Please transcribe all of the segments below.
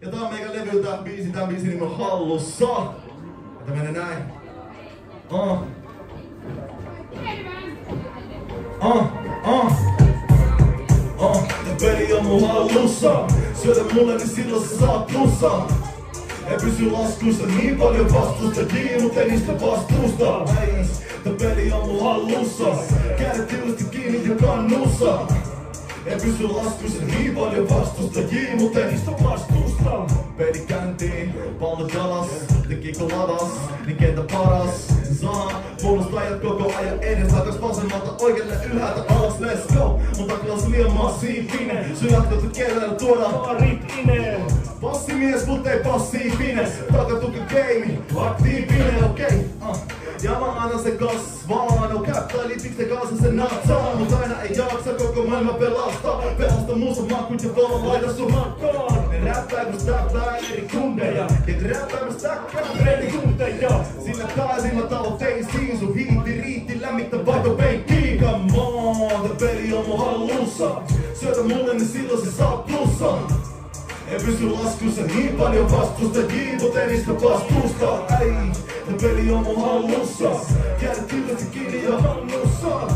Ja tää on meidän levyltä biisi, tän biisin nimi on Hallussa. Ja tää menee näin. Tää peli on mun hallussa. Syötä mulle, niin silloin sä saat plussaa. Ei pysy laskussa niin paljon vastustajia, mut ei niistä vastusta. Tää peli on mun hallussa. Kädet tiuasti kiinni ja kannussa. Ei pysy laskussa niin paljon vastustajia, mut ei niistä vastusta. Peli käyntiin, pallot jalas, tekikö ladas, niin ketä paras? Saa puolustajat koko ajan edes, takas vasemmalta oikealle ylhäältä alas, let's go. Mun taklaus liian massiivinen, sun jatkotu kielellä tuodaan paritinen. Passimies, mut ei passiivinen, takatuki game, aktiivinen, okei. Ja mä annan sen kasvaa, no käppäili piks ne kanssa sen natsaa. Mut aina ei jaksa koko maailma pelastaa. Pelasta muussa makut ja valo laita sun makkaan. Ne räppää kun stäppää eri kundeja. Ja räppää kun stäkkää eri kundeja. Sillä pääsin mä tavoitteisiin, sun hiitti riitti lämmittä vaikka penkkiin. Come on, tää peli on mun hallussa. Syötä mulle niin silloin se saa plussa. Ei pysy laskussa niin paljon vastustajia, mut ei niistä vastusta. Ei, tää peli on mun hallussa. Kädet tiuasti kiinni ja hannussa.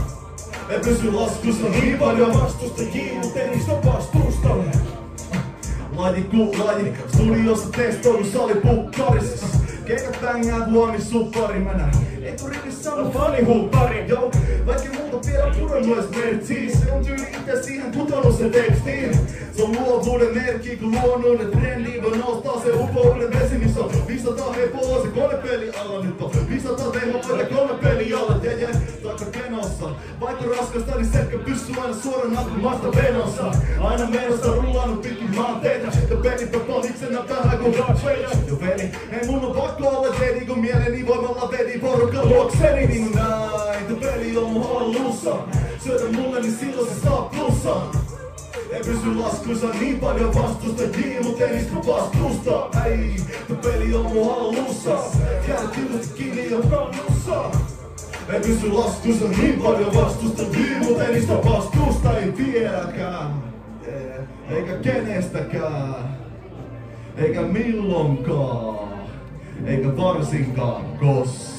Ei pysy laskussa niin paljon vastustajia, mut ei niistä vastusta. Laji ku laji, studiossa testoilu salipukkarissa. Keikat bängää huomis suppari mänä. Eturivissä on fanihuppari, joo. Vaikka muuta vielä pudonnut ees mertsiin. Se on tyyli ite siihen putonut se tekstiin. Se on luovuuden merkki, kun luonnollinen trendi voi nostaa se upouden vesi, missä on 500 hepoa se konepeli alla. Nyt on 500 tehoita konepeli alla, jeje, taikka kenossa. Vaikka raskasta, niin sekä pysyy aina suorana kuin maasta venossa. Aina menossa rullannut pitkin maanteita. Ja peli peliksena tähän kun Darth Vader. Jo peli, ei mun on pakko olla Jedi, kun mieleni voimalla vedi porukka luokseni. Niin näin, tää peli on mun hallussa. Syötä mulle, niin silloin se saa plussa. Ei pysy laskuissa niin paljon vastustajia, mut ei niistä vastusta. Ei, tää peli on mun hallussa. Kädet tiuasti kiinni ja kannussa. Ei pysy laskuissa niin paljon vastustajia, mut ei niistä vastusta. Ei vieläkään, eikä kenestäkään, eikä milloinkaan, eikä varsinkaan koskaan.